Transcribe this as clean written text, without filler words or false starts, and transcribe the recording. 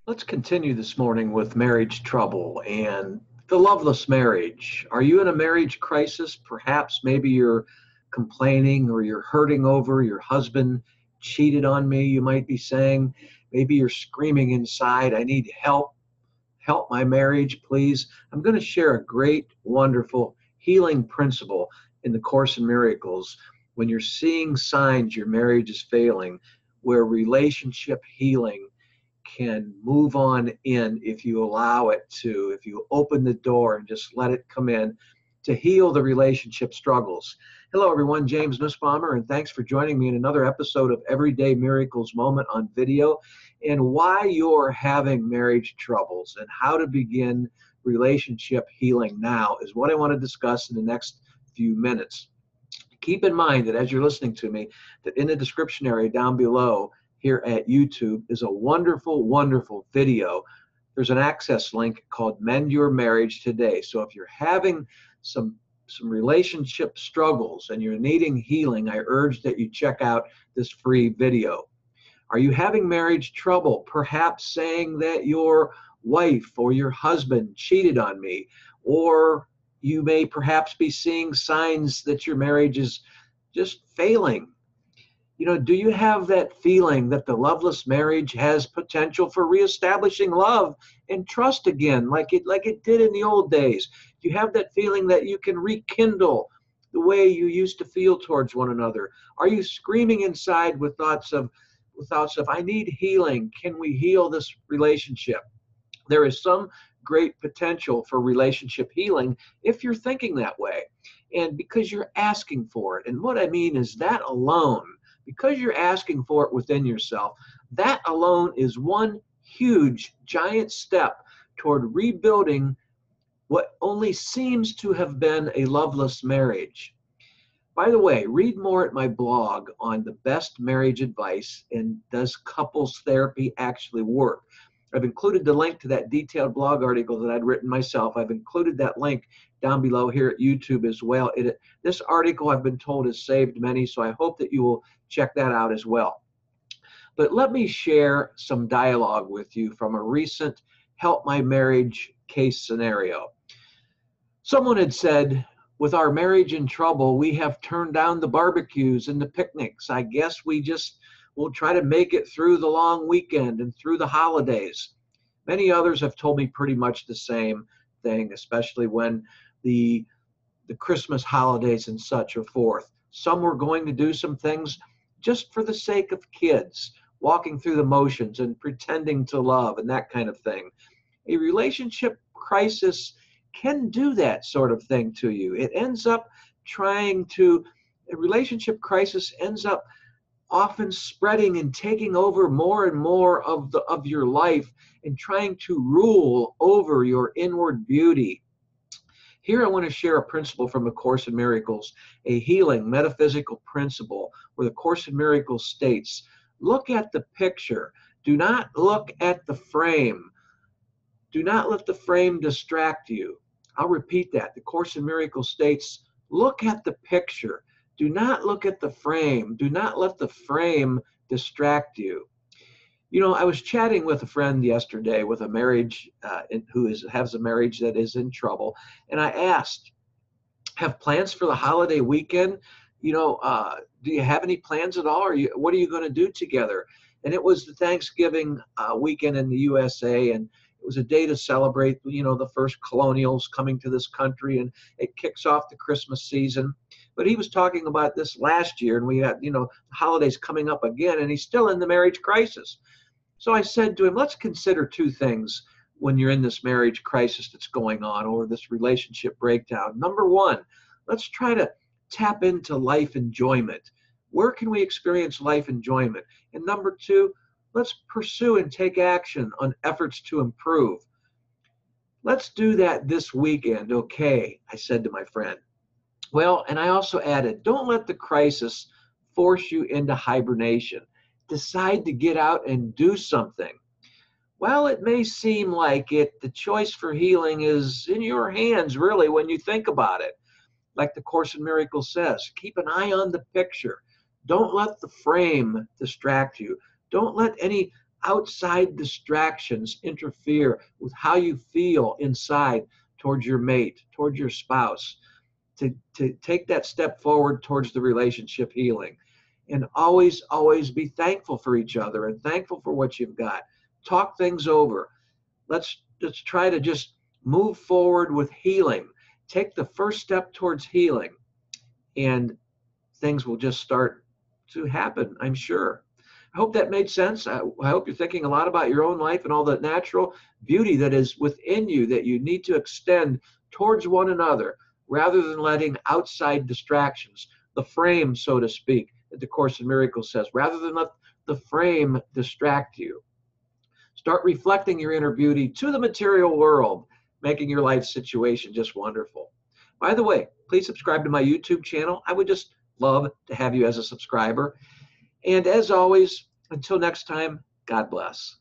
Let's continue this morning with marriage trouble and the loveless marriage. Are you in a marriage crisis? Perhaps maybe you're complaining or you're hurting over your husband cheated on me, you might be saying. Maybe you're screaming inside, I need help. Help my marriage, please. I'm going to share a great, wonderful healing principle in the Course in Miracles when you're seeing signs your marriage is failing, where relationship healing can move on in if you allow it to, if you open the door and just let it come in to heal the relationship struggles. Hello, everyone. James Nussbaumer, and thanks for joining me in another episode of Everyday Miracles Moment on video, and why you're having marriage troubles and how to begin relationship healing now is what I want to discuss in the next few minutes. Keep in mind that as you're listening to me, that in the description area down below here at YouTube is a wonderful, wonderful video. There's an access link called Mend Your Marriage Today. So if you're having some relationship struggles and you're needing healing, I urge that you check out this free video. Are you having marriage trouble? Perhaps saying that your wife or your husband cheated on me, or you may perhaps be seeing signs that your marriage is just failing. Do you have that feeling that the loveless marriage has potential for reestablishing love and trust again, like it did in the old days? Do you have that feeling that you can rekindle the way you used to feel towards one another? Are you screaming inside with thoughts of I need healing? Can we heal this relationship? There is some great potential for relationship healing if you're thinking that way, and because you're asking for it. And what I mean is that alone, because you're asking for it within yourself, that alone is one huge, giant step toward rebuilding what only seems to have been a loveless marriage. By the way, read more at my blog on the best marriage advice and does couples therapy actually work. I've included the link to that detailed blog article that I'd written myself. I've included that link down below here at YouTube as well. This article, I've been told, has saved many, so I hope that you will check that out as well. But let me share some dialogue with you from a recent Help My Marriage case scenario. Someone had said, with our marriage in trouble, we have turned down the barbecues and the picnics. I guess we'll try to make it through the long weekend and through the holidays. Many others have told me pretty much the same thing, especially when the Christmas holidays and such are forth. Some were going to do some things just for the sake of kids, walking through the motions and pretending to love and that kind of thing. A relationship crisis can do that sort of thing to you. A relationship crisis ends up often spreading and taking over more and more of your life and trying to rule over your inward beauty. Here I want to share a principle from A Course in Miracles, a healing metaphysical principle where the Course in Miracles states, look at the picture. Do not look at the frame. Do not let the frame distract you. I'll repeat that. The Course in Miracles states, look at the picture. Do not look at the frame. Do not let the frame distract you. I was chatting with a friend yesterday with a marriage has a marriage that is in trouble, and I asked, have plans for the holiday weekend? Do you have any plans at all? What are you going to do together? And it was the Thanksgiving weekend in the USA, and it was a day to celebrate, the first colonials coming to this country, and it kicks off the Christmas season. But he was talking about this last year, and we had, the holidays coming up again, and he's still in the marriage crisis. So I said to him, let's consider two things when you're in this marriage crisis that's going on or this relationship breakdown. Number one, let's try to tap into life enjoyment. Where can we experience life enjoyment? And number two, let's pursue and take action on efforts to improve. Let's do that this weekend, okay, I said to my friend. Well, and I also added, don't let the crisis force you into hibernation. Decide to get out and do something. While it may seem like it, the choice for healing is in your hands, really, when you think about it. Like the Course in Miracles says, keep an eye on the picture. Don't let the frame distract you. Don't let any outside distractions interfere with how you feel inside towards your mate, towards your spouse, to take that step forward towards the relationship healing. And always, always be thankful for each other and thankful for what you've got. Talk things over. Let's try to just move forward with healing. Take the first step towards healing, and things will just start to happen, I'm sure. I hope that made sense. I hope you're thinking a lot about your own life and all the natural beauty that is within you that you need to extend towards one another rather than letting outside distractions, the frame, so to speak, that the Course in Miracles says, rather than let the frame distract you. Start reflecting your inner beauty to the material world, making your life situation just wonderful. By the way, please subscribe to my YouTube channel. I would just love to have you as a subscriber. And as always, until next time, God bless.